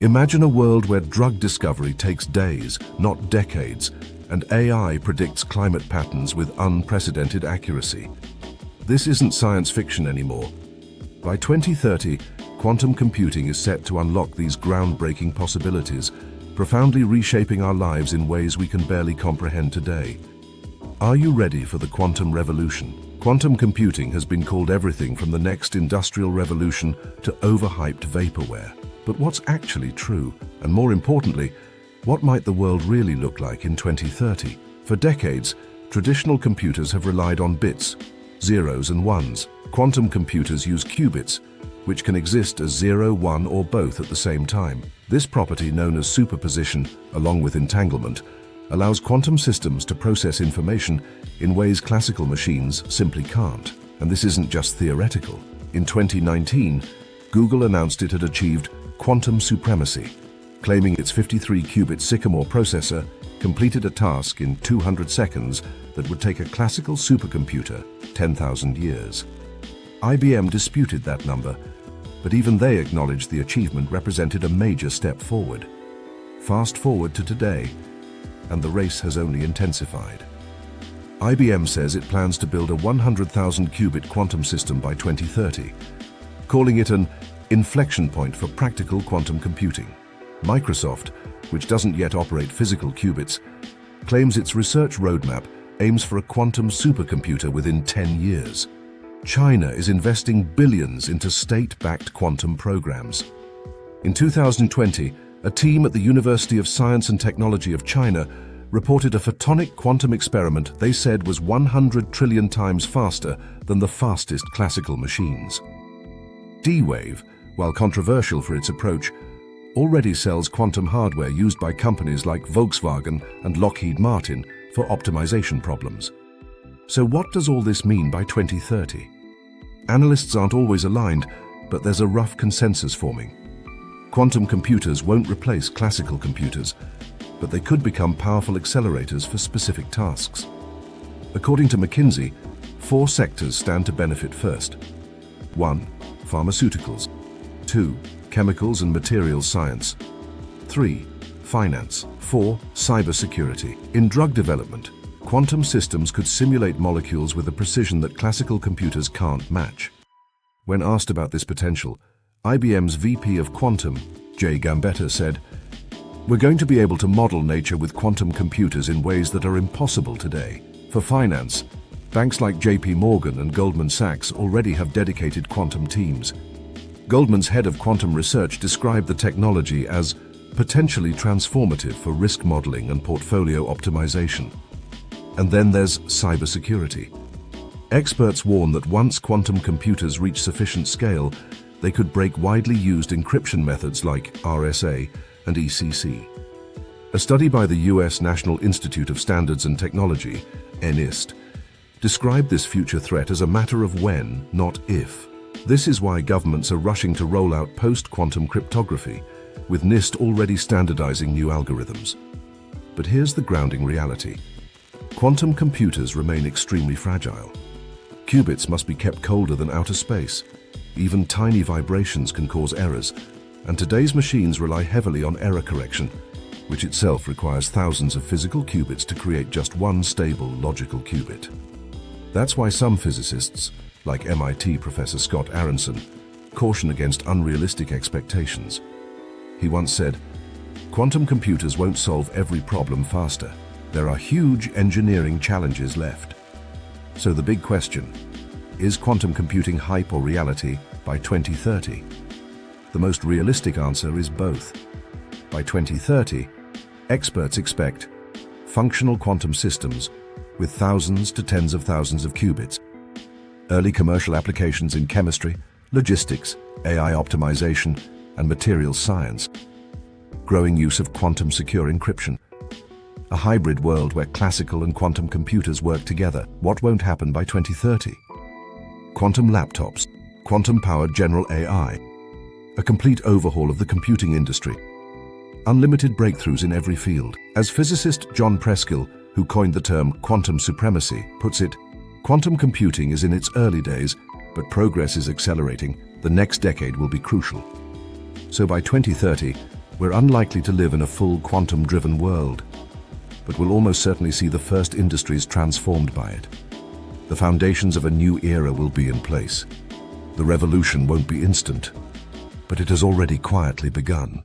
Imagine a world where drug discovery takes days, not decades, and AI predicts climate patterns with unprecedented accuracy. This isn't science fiction anymore. By 2030, quantum computing is set to unlock these groundbreaking possibilities, profoundly reshaping our lives in ways we can barely comprehend today. Are you ready for the quantum revolution? Quantum computing has been called everything from the next industrial revolution to overhyped vaporware. But what's actually true? And more importantly, what might the world really look like in 2030? For decades, traditional computers have relied on bits, zeros and ones. Quantum computers use qubits, which can exist as 0, 1, or both at the same time. This property, known as superposition, along with entanglement, allows quantum systems to process information in ways classical machines simply can't. And this isn't just theoretical. In 2019, Google announced it had achieved quantum supremacy, claiming its 53-qubit Sycamore processor completed a task in 200 seconds that would take a classical supercomputer 10,000 years. IBM disputed that number, but even they acknowledged the achievement represented a major step forward. Fast forward to today, and the race has only intensified. IBM says it plans to build a 100,000-qubit quantum system by 2030, calling it an inflection point for practical quantum computing. Microsoft, which doesn't yet operate physical qubits, claims its research roadmap aims for a quantum supercomputer within 10 years. China is investing billions into state-backed quantum programs. In 2020, a team at the University of Science and Technology of China reported a photonic quantum experiment they said was 100 trillion times faster than the fastest classical machines. D-Wave, while controversial for its approach, already sells quantum hardware used by companies like Volkswagen and Lockheed Martin for optimization problems. So what does all this mean by 2030? Analysts aren't always aligned, but there's a rough consensus forming. Quantum computers won't replace classical computers, but they could become powerful accelerators for specific tasks. According to McKinsey, 4 sectors stand to benefit first. 1. Pharmaceuticals. 2. Chemicals and materials science. 3. Finance. 4. Cybersecurity. In drug development, quantum systems could simulate molecules with a precision that classical computers can't match. When asked about this potential, IBM's VP of Quantum, Jay Gambetta, said, "We're going to be able to model nature with quantum computers in ways that are impossible today." For finance, banks like JP Morgan and Goldman Sachs already have dedicated quantum teams. Goldman's head of quantum research described the technology as potentially transformative for risk modeling and portfolio optimization. And then there's cybersecurity. Experts warn that once quantum computers reach sufficient scale, they could break widely used encryption methods like RSA and ECC. A study by the US National Institute of Standards and Technology, NIST, described this future threat as a matter of when, not if. This is why governments are rushing to roll out post-quantum cryptography, with NIST already standardizing new algorithms. But here's the grounding reality. Quantum computers remain extremely fragile. Qubits must be kept colder than outer space. Even tiny vibrations can cause errors, and today's machines rely heavily on error correction, which itself requires thousands of physical qubits to create just one stable logical qubit. That's why some physicists, like MIT Professor Scott Aronson, caution against unrealistic expectations. He once said, "Quantum computers won't solve every problem faster. There are huge engineering challenges left." So the big question, is quantum computing hype or reality by 2030? The most realistic answer is both. By 2030, experts expect functional quantum systems with thousands to tens of thousands of qubits, early commercial applications in chemistry, logistics, AI optimization, and materials science, growing use of quantum-secure encryption, a hybrid world where classical and quantum computers work together. What won't happen by 2030? Quantum laptops, quantum-powered general AI, a complete overhaul of the computing industry, unlimited breakthroughs in every field. As physicist John Preskill, who coined the term quantum supremacy, puts it, quantum computing is in its early days, but progress is accelerating. The next decade will be crucial. So by 2030, We're unlikely to live in a full quantum-driven world, but we'll almost certainly see the first industries transformed by it. The foundations of a new era will be in place. The revolution won't be instant, but it has already quietly begun.